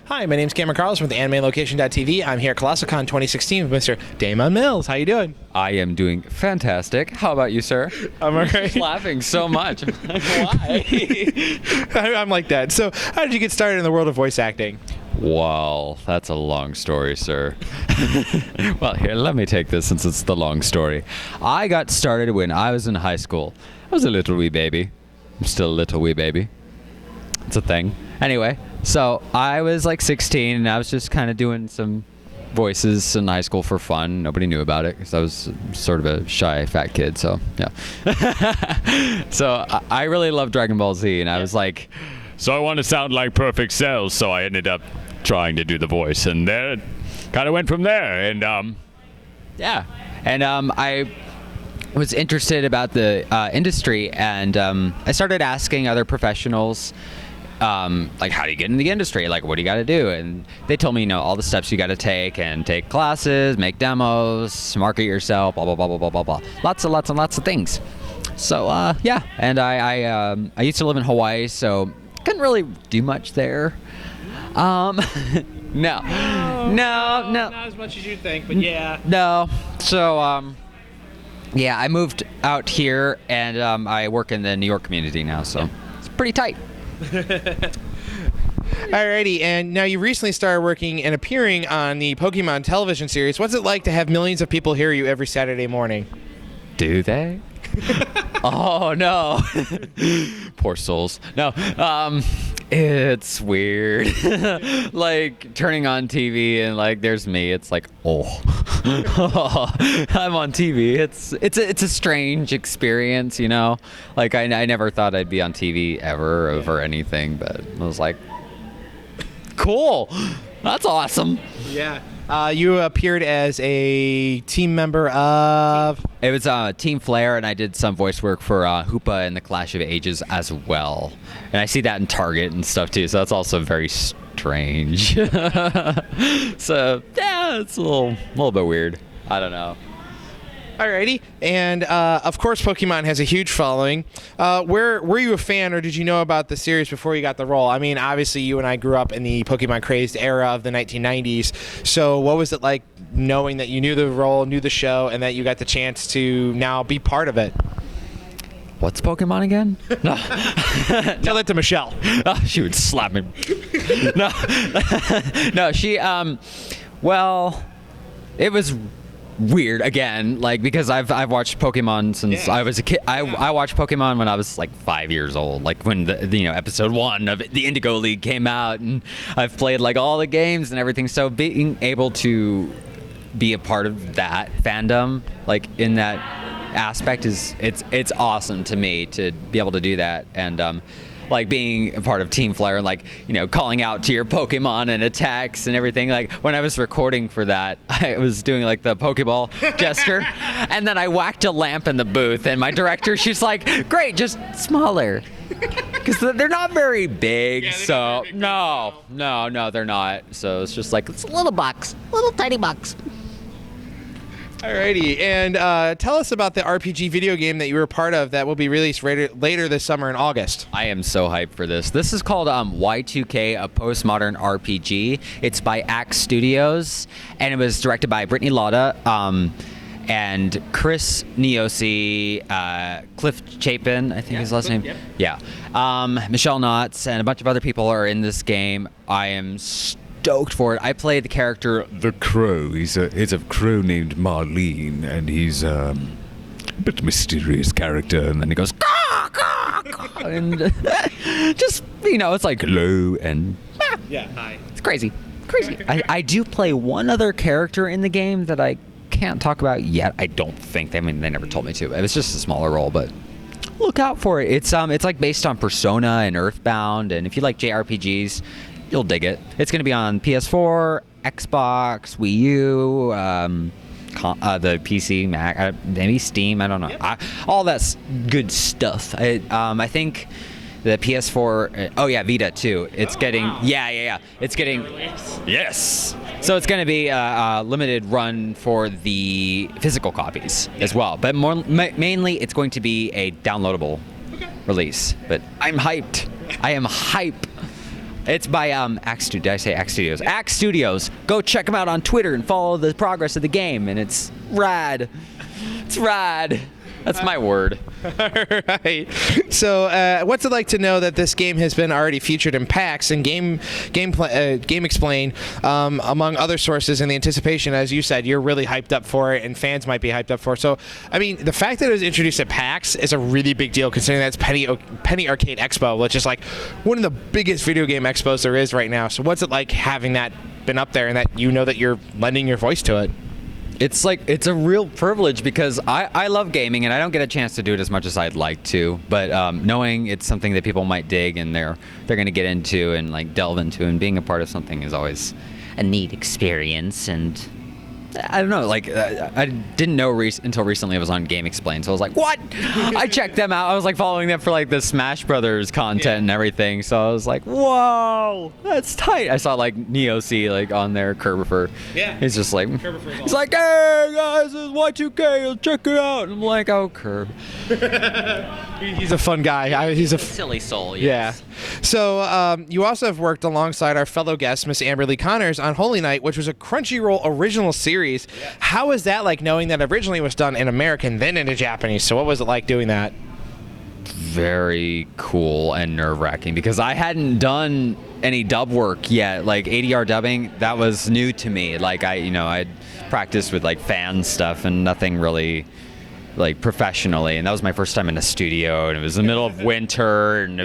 Hi, my name's Cameron Carlson with AnimeLocation.tv. I'm here at Colossalcon 2016 with Mr. Daman Mills. How you doing? I am doing fantastic. How about you, sir? I'm all right. Laughing so much. Why? I'm like that. So, how did you get started in the world of voice acting? Well, that's a long story, sir. Well, here, let me take this since it's the long story. I got started when I was in high school. I was a little wee baby. I'm still a little wee baby. It's a thing. Anyway, so I was like 16 and I was just kind of doing some voices in high school for fun. Nobody knew about it because I was sort of a shy fat kid, so yeah. So I really loved Dragon Ball Z, and I was like, so I want to sound like Perfect Cell, so I ended up trying to do the voice, and there it kind of went from there. And yeah, and I was interested about the industry, and I started asking other professionals, like, how do you get in the industry? Like, what do you got to do? And they told me, all the steps you got to take, and take classes, make demos, market yourself, blah, blah, blah, blah, blah, blah, blah. Lots and lots of things. So, yeah. And I used to live in Hawaii, so couldn't really do much there. No, Not as much as you think, but yeah. No. So, yeah, I moved out here, and I work in the New York community now, so it's pretty tight. Alrighty, and now you recently started working and appearing on the Pokemon television series. What's it like to have millions of people hear you every Saturday morning? Do they? Oh, no. Poor souls. No, it's weird. Like, turning on TV and, like, there's me. It's like, oh, I'm on TV. It's a strange experience, Like, I never thought I'd be on TV ever or anything, but I was like, cool. That's awesome. Yeah. You appeared as a team member of... It was Team Flare, and I did some voice work for Hoopa and the Clash of Ages as well. And I see that in Target and stuff, too, so that's also very strange. So, yeah, it's a little bit weird. I don't know. Alrighty, and of course Pokemon has a huge following. Were you a fan, or did you know about the series before you got the role? I mean, obviously you and I grew up in the Pokemon crazed era of the 1990s, so what was it like knowing that you knew the role, knew the show, and that you got the chance to now be part of it? What's Pokemon again? No. Tell that to Michelle. Oh, she would slap me. No. No, she, well, it was weird again, like, because I've watched Pokemon since I was a kid. I watched Pokemon when I was like 5 years old, like when the episode 1 of the Indigo League came out, and I've played like all the games and everything. So being able to be a part of that fandom, like in that aspect, it's awesome to me to be able to do that. And like being a part of Team Flare and, like, calling out to your Pokemon and attacks and everything. Like, when I was recording for that, I was doing like the Pokeball gesture, and then I whacked a lamp in the booth, and my director, she's like, great, just smaller. Because they're not very big, so no, they're not. So it's just like, it's a little box, little tiny box. Alrighty, and tell us about the RPG video game that you were a part of that will be released later this summer in August. I am so hyped for this. This is called Y2K, a postmodern RPG. It's by Axe Studios, and it was directed by Brittany Lauda, and Chris Niosi, Cliff Chapin, I think his last name. Yep. Yeah. Michelle Knotts, and a bunch of other people are in this game. I am stoked for it. I play the character the Crow. He's a crow named Marlene, and he's a bit mysterious character. And then he goes, caw, caw, caw, and just it's like hello and Hi. It's crazy. I do play one other character in the game that I can't talk about yet. I don't think they never told me to. It was just a smaller role, but look out for it. It's like based on Persona and Earthbound, and if you like JRPGs, you'll dig it. It's going to be on PS4, Xbox, Wii U, the PC, Mac, maybe Steam. I don't know. Yep. All that good stuff. I think the PS4. Vita too. It's getting. Wow. Yeah. It's getting. Yes. So it's going to be a limited run for the physical copies as well, but mainly it's going to be a downloadable release. But I'm hyped. I am hype. It's by Axe Studios. Did I say Axe Studios? Axe Studios. Go check them out on Twitter and follow the progress of the game, and it's rad. It's rad. That's my word. All right. So, what's it like to know that this game has been already featured in PAX and Game Explain, among other sources, in the anticipation, as you said, you're really hyped up for it, and fans might be hyped up for it. So, I mean, the fact that it was introduced at PAX is a really big deal, considering that's Penny Arcade Expo, which is like one of the biggest video game expos there is right now. So, what's it like having that been up there and that you know that you're lending your voice to it? It's a real privilege because I love gaming and I don't get a chance to do it as much as I'd like to. But knowing it's something that people might dig and they're going to get into and like delve into, and being a part of something is always a neat experience. And I don't know, like I didn't know until recently it was on Game Explain, so I was like, what? I checked them out. I was like following them for like the Smash Brothers content and everything, so I was like, whoa, that's tight. I saw like Neo C like on there, Kerbifer. Yeah. He's just like, he's like, hey guys, this is Y2K, let's check it out. And I'm like, oh, Kerb. He's a fun guy. He's a Silly soul, yes. Yeah. So you also have worked alongside our fellow guest, Miss Amber Lee Connors, on Holy Night, which was a Crunchyroll original series. Yeah. How was that like, knowing that originally it was done in American, then into Japanese? So what was it like doing that? Very cool and nerve-wracking because I hadn't done any dub work yet. Like ADR dubbing, that was new to me. Like I'd practiced with like fan stuff and nothing really like professionally, and that was my first time in a studio, and it was the middle of winter, and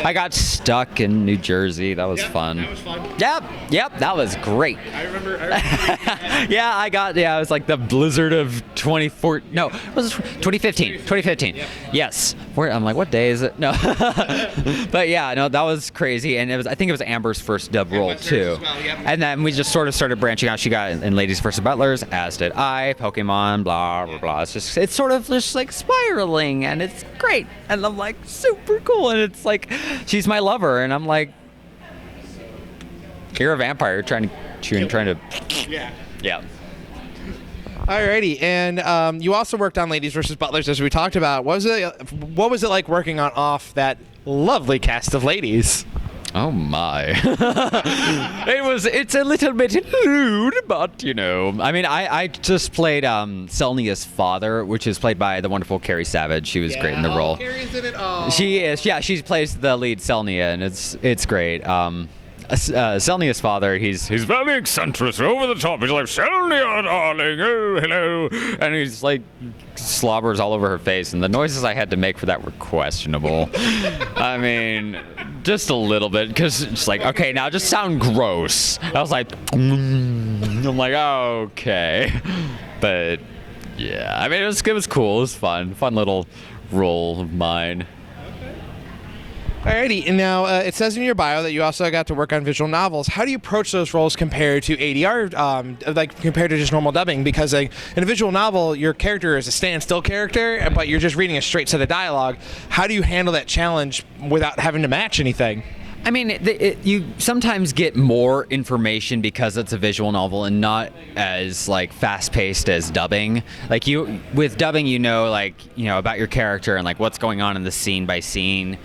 I got stuck in New Jersey. That was fun. That was fun. Yep, that was great. I remember it was like the blizzard of 2014. No, it was 2015. 2015. Yep. Yes. I'm like, what day is it? No. But yeah, no, that was crazy, and I think it was Amber's first dub role too. Well, yep. And then we just sort of started branching out. She got in Ladies vs. Butlers, as did I, Pokemon, blah blah blah. It's sort of just like spiraling, and it's great, and I'm like super cool, and it's like she's my lover, and I'm like, you're a vampire trying to yeah. Alrighty, and you also worked on Ladies vs. Butlers, as we talked about. What was it like working off that lovely cast of ladies? Oh my. It's a little bit lewd, but I mean, I just played Selnia's father, which is played by the wonderful Carrie Savage. She was great in the role. Carrie's in it all. She is, yeah, she plays the lead Selnia, and it's great. Selnia's father, he's very eccentric, over the top. He's like, Selnia, darling, oh, hello. And he's like, slobbers all over her face. And the noises I had to make for that were questionable. I mean, just a little bit, because it's like, okay, now just sound gross. I was like, I'm like, okay. But yeah, I mean, it was cool. It was fun little role of mine. Alrighty, and now it says in your bio that you also got to work on visual novels. How do you approach those roles compared to ADR, like compared to just normal dubbing? Because in a visual novel, your character is a standstill character, but you're just reading a straight set of dialogue. How do you handle that challenge without having to match anything? I mean, you sometimes get more information because it's a visual novel and not as like fast-paced as dubbing. Like with dubbing, about your character and like what's going on in the scene by scene.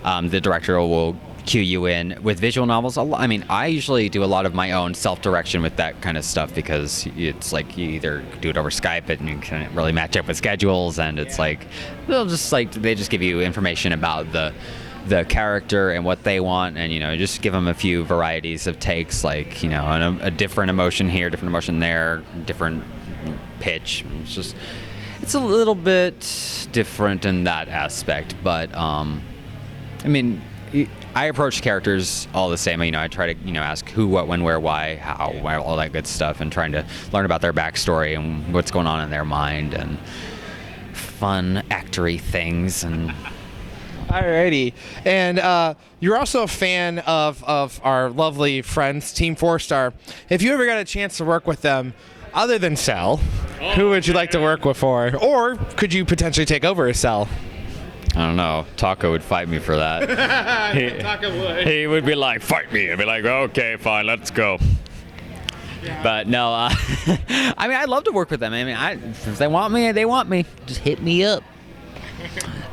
The director will cue you in. With visual novels, I mean, I usually do a lot of my own self-direction with that kind of stuff because it's like you either do it over Skype and you can't really match up with schedules, and it's like they just give you information about the character and what they want, and just give them a few varieties of takes, like a different emotion here, different emotion there, different pitch. It's a little bit different in that aspect, but I mean, I approach characters all the same. I try to, ask who, what, when, where, why, how, all that good stuff, and trying to learn about their backstory and what's going on in their mind and fun actory things. And alrighty, and you're also a fan of our lovely friends, Team 4-Star. If you ever got a chance to work with them, other than Cell, who would you like to work with for? Or could you potentially take over as Cell? I don't know. Taco would fight me for that. Taco would. He would be like, fight me. I'd be like, okay, fine, let's go. Yeah. But no, I mean, I'd love to work with them. I mean, if they want me, they want me. Just hit me up.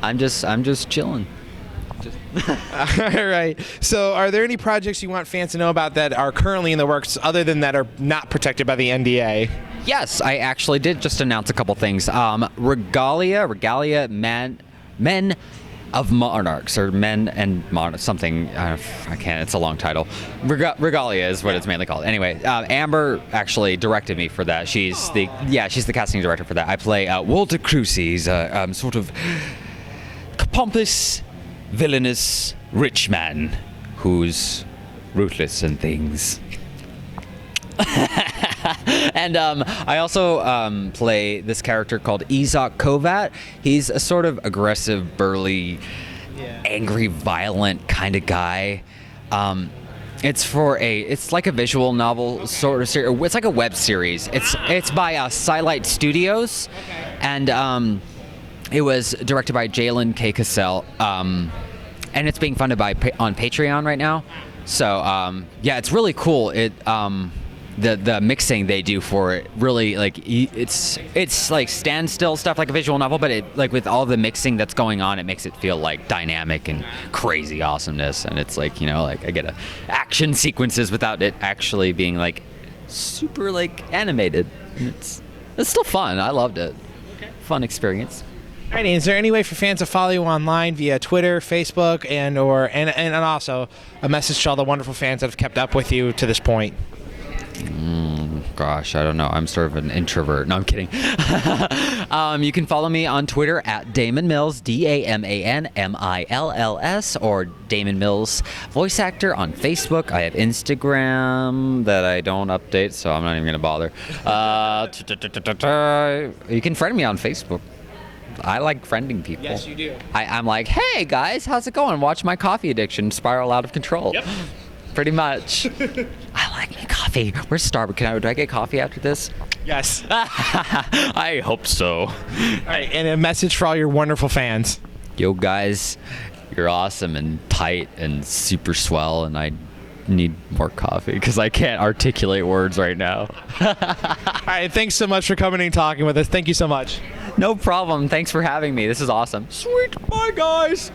I'm just chilling. All right. So, are there any projects you want fans to know about that are currently in the works, other than that are not protected by the NDA? Yes, I actually did just announce a couple things. Regalia, Men of Monarchs, or Men and Monarchs, something. I can't. It's a long title. Regalia is what it's mainly called. Anyway, Amber actually directed me for that. She's the casting director for that. I play Walter Crucy. He's a sort of pompous, villainous rich man who's ruthless and things. And I also play this character called Izak Kovat. He's a sort of aggressive, burly, angry, violent kind of guy. It's like a visual novel sort of series. It's like a web series. It's by Skylight Studios, and it was directed by Jalen K. Cassell, and it's being funded on Patreon right now. So it's really cool. The mixing they do for it really, like, it's like standstill stuff like a visual novel, but it, like, with all the mixing that's going on, it makes it feel like dynamic and crazy awesomeness. And it's like, like I get action sequences without it actually being like super like animated. And it's still fun. I loved it. Okay. Fun experience. All right, is there any way for fans to follow you online via Twitter, Facebook, and also a message to all the wonderful fans that have kept up with you to this point? Gosh, I don't know. I'm sort of an introvert. No, I'm kidding. You can follow me on Twitter at Daman Mills, DamanMills, or Daman Mills voice actor on Facebook. I have Instagram that I don't update, so I'm not even going to bother. You can friend me on Facebook. I like friending people. Yes, you do. I'm like, hey guys, how's it going? Watch my coffee addiction spiral out of control. Yep. Pretty much. I like my coffee. Where's Starbucks? Do I get coffee after this? Yes. I hope so. All right, and a message for all your wonderful fans. Yo, guys, you're awesome and tight and super swell, and I need more coffee because I can't articulate words right now. All right, thanks so much for coming and talking with us. Thank you so much. No problem. Thanks for having me. This is awesome. Sweet. Bye, guys.